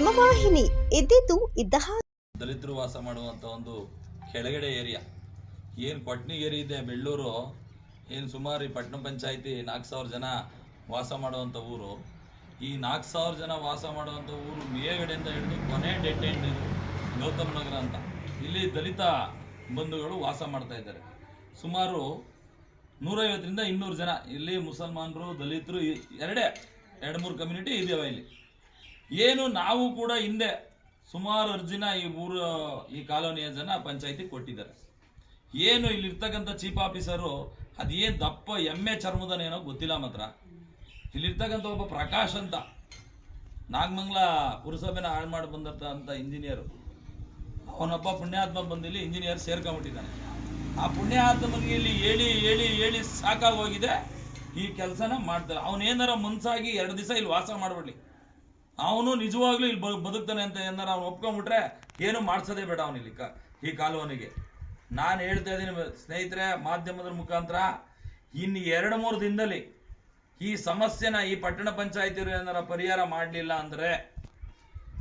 ಹಿಮವಾಹಿನಿ ಇದ್ದಿದ್ದು ಇದ್ದ ಹಾಗೆ ದಲಿತರು ವಾಸ ಮಾಡುವಂಥ ಒಂದು ಕೆಳಗಡೆ ಏರಿಯಾ ಏನು ಕೊಟ್ನಿಗೇರಿ ಇದೆ ಬೆಳ್ಳೂರು ಏನು ಸುಮಾರು ಈ ಪಟ್ಟಣ ಪಂಚಾಯಿತಿ 4,000 ಜನ ವಾಸ ಮಾಡುವಂಥ ಊರು. ಈ 4,000 ಜನ ವಾಸ ಮಾಡುವಂಥ ಊರು ಮೇಗಡೆಯಿಂದ ಹಿಡಿದು ಕೊನೆ ಡೆಡ್ ಎಂಡ್ ಗೌತಮ್ ನಗರ ಅಂತ ಇಲ್ಲಿ ದಲಿತ ಬಂಧುಗಳು ವಾಸ ಮಾಡ್ತಾ ಇದ್ದಾರೆ. ಸುಮಾರು 150ರಿಂದ 200 ಜನ ಇಲ್ಲಿ ಮುಸಲ್ಮಾನರು ದಲಿತರು ಎರಡು ಮೂರು ಕಮ್ಯುನಿಟಿ ಇದೆಯವ ಇಲ್ಲಿ. ಏನು ನಾವು ಕೂಡ ಹಿಂದೆ ಸುಮಾರು ಅರ್ಜಿನ ಈ ಕಾಲೋನಿಯ ಜನ ಪಂಚಾಯತಿ ಕೊಟ್ಟಿದ್ದಾರೆ. ಏನು ಇಲ್ಲಿರ್ತಕ್ಕಂಥ ಚೀಫ್ ಆಫೀಸರು ಅದೇನು ದಪ್ಪ ಎಮ್ಮೆ ಚರ್ಮದನೇನೋ ಗೊತ್ತಿಲ್ಲ. ಮಾತ್ರ ಇಲ್ಲಿರ್ತಕ್ಕಂಥ ಒಬ್ಬ ಪ್ರಕಾಶ್ ಅಂತ ನಾಗಮಂಗಲ ಪುರಸಭೆನ ಹಾಳು ಮಾಡಿ ಬಂದಂಥ ಇಂಜಿನಿಯರು, ಅವನೊಬ್ಬ ಪುಣ್ಯಾತ್ಮ ಬಂದಿಲ್ಲಿ ಇಂಜಿನಿಯರ್ ಸೇರ್ಕೊಂಡ್ಬಿಟ್ಟಿದ್ದಾನೆ. ಆ ಪುಣ್ಯಾತ್ಮನಿಗೆ ಇಲ್ಲಿ ಹೇಳಿ ಹೇಳಿ ಹೇಳಿ ಸಾಕಾಗೋಗಿದೆ. ಈ ಕೆಲಸನ ಮಾಡ್ತಾರೆ. ಅವನೇನಾರ ಮನ್ಸಾಗಿ 2 ದಿವಸ ಇಲ್ಲಿ ವಾಸ ಮಾಡ್ಬಿಡ್ಲಿ, ಅವನು ನಿಜವಾಗ್ಲೂ ಇಲ್ಲಿ ಬದುಕ್ತಾನೆ ಅಂತ ಏನಾರ ಅವ್ನು ಒಪ್ಕೊಂಡ್ಬಿಟ್ರೆ ಏನು ಮಾಡಿಸೋದೇ ಬೇಡ ಅವನಿಲ್ಲಿ ಈ ಕಾಲೋನಿಗೆ. ನಾನು ಹೇಳ್ತಾ ಇದ್ದೀನಿ ಸ್ನೇಹಿತರೆ, ಮಾಧ್ಯಮದ ಮುಖಾಂತರ ಇನ್ನು 2-3 ದಿನದಲ್ಲಿ ಈ ಸಮಸ್ಯೆನ ಈ ಪಟ್ಟಣ ಪಂಚಾಯತಿಯವರು ಏನಾರ ಪರಿಹಾರ ಮಾಡಲಿಲ್ಲ ಅಂದರೆ,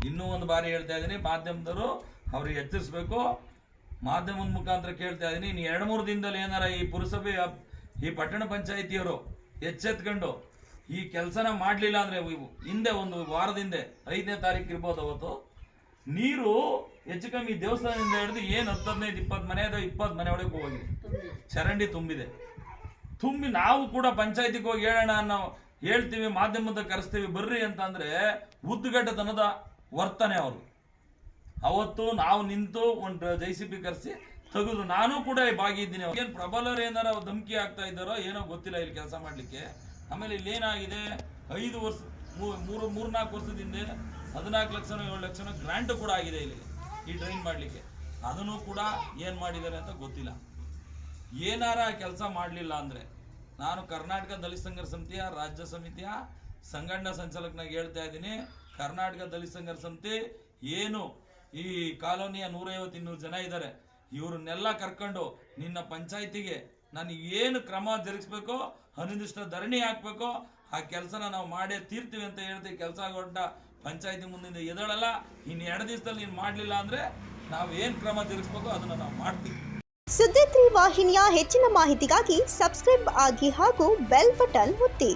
ಇನ್ನೂ ಒಂದು ಬಾರಿ ಹೇಳ್ತಾ ಇದ್ದೀನಿ, ಮಾಧ್ಯಮದವರು ಅವ್ರಿಗೆ ಎಚ್ಚರಿಸ್ಬೇಕು. ಮಾಧ್ಯಮದ ಮುಖಾಂತರ ಕೇಳ್ತಾ ಇದ್ದೀನಿ, ಇನ್ನು 2-3 ದಿನದಲ್ಲಿ ಏನಾರ ಈ ಪುರಸಭೆ ಈ ಪಟ್ಟಣ ಪಂಚಾಯತಿಯವರು ಎಚ್ಚೆತ್ಕೊಂಡು ಈ ಕೆಲಸನ ಮಾಡಲಿಲ್ಲ ಅಂದರೆ, ಹಿಂದೆ ಒಂದು ವಾರದಿಂದ 5ನೇ ತಾರೀಕು ಇರ್ಬೋದು, ಅವತ್ತು ನೀರು ಹೆಚ್ಚು ಕಮ್ಮಿ ದೇವಸ್ಥಾನದಿಂದ ಹಿಡಿದು ಏನು 10-15-20 ಮನೆ ಇದೆ, 20 ಮನೆ ಒಳಗೆ ಹೋಗಿದೆ, ಚರಂಡಿ ತುಂಬಿದೆ. ನಾವು ಕೂಡ ಪಂಚಾಯತಿಗೆ ಹೋಗಿ ಹೇಳೋಣ ನಾವು ಹೇಳ್ತೀವಿ, ಮಾಧ್ಯಮದ ಕರೆಸ್ತೀವಿ ಬರ್ರಿ ಅಂತ ಅಂದ್ರೆ ಉದ್ದುಗಡ್ಡತನದ ವರ್ತನೆ ಅವರು. ಅವತ್ತು ನಾವು ನಿಂತು ಒಂದು JCB ಕರೆಸಿ ತೆಗೆದು ನಾನು ಕೂಡ ಭಾಗಿದ್ದೀನಿ. ಏನು ಪ್ರಬಲರು ಏನಾರ ಧಮಕಿ ಆಗ್ತಾ ಇದ್ದಾರೋ ಏನೋ ಗೊತ್ತಿಲ್ಲ ಇಲ್ಲಿ ಕೆಲಸ ಮಾಡಲಿಕ್ಕೆ. ಆಮೇಲೆ ಇಲ್ಲಿ ಏನಾಗಿದೆ, 5 ವರ್ಷ 3-4 ವರ್ಷದಿಂದ 14 ಲಕ್ಷ 7 ಲಕ್ಷ ಗ್ರಾಂಟ್ ಕೂಡ ಆಗಿದೆ ಇಲ್ಲಿ ಈ ಡ್ರೈನ್ ಮಾಡಲಿಕ್ಕೆ. ಅದನ್ನು ಕೂಡ ಏನು ಮಾಡಿದ್ದಾರೆ ಅಂತ ಗೊತ್ತಿಲ್ಲ. ಏನಾರ ಕೆಲಸ ಮಾಡಲಿಲ್ಲ ಅಂದರೆ ನಾನು ಕರ್ನಾಟಕ ದಲಿತ ಸಂಘರ್ಷ ಸಮಿತಿಯ ರಾಜ್ಯ ಸಮಿತಿಯ ಸಂಘಟನಾ ಸಂಚಾಲಕನಾಗಿ ಹೇಳ್ತಾ ಇದ್ದೀನಿ, ಕರ್ನಾಟಕ ದಲಿತ ಸಂಘರ್ಷ ಸಮಿತಿ ಏನು ಈ ಕಾಲೋನಿಯ 150-200 ಜನ ಇದ್ದಾರೆ, ಇವ್ರನ್ನೆಲ್ಲ ಕರ್ಕೊಂಡು ನಿನ್ನ ಪಂಚಾಯತಿಗೆ ನಾನು ಏನು ಕ್ರಮ ಜರುಗಿಸ್ಬೇಕೋ, ಅನಿರ್ದಿಷ್ಟ ಧರಣಿ ಹಾಕ್ಬೇಕೋ ಆ ಕೆಲಸನ ನಾವು ಮಾಡೇ ತೀರ್ತೀವಿ ಅಂತ ಹೇಳ್ತೀವಿ. ಕೆಲಸ ಕೊಟ್ಟ ಪಂಚಾಯತಿ ಮುಂದಿಂದ ಎದಳಲ್ಲ. ಇನ್ನು 2 ದಿವಸದಲ್ಲಿ ನೀನು ಮಾಡಲಿಲ್ಲ ಅಂದರೆ ನಾವು ಏನು ಕ್ರಮ ಜರುಗಿಸ್ಬೇಕೋ ಅದನ್ನು ನಾವು ಮಾಡ್ತೀವಿ. ಸುದ್ದಿ 3 ವಾಹಿನಿಯ ಹೆಚ್ಚಿನ ಮಾಹಿತಿಗಾಗಿ ಸಬ್ಸ್ಕ್ರೈಬ್ ಆಗಿ ಹಾಗೂ ಬೆಲ್ ಬಟನ್ ಒತ್ತಿ.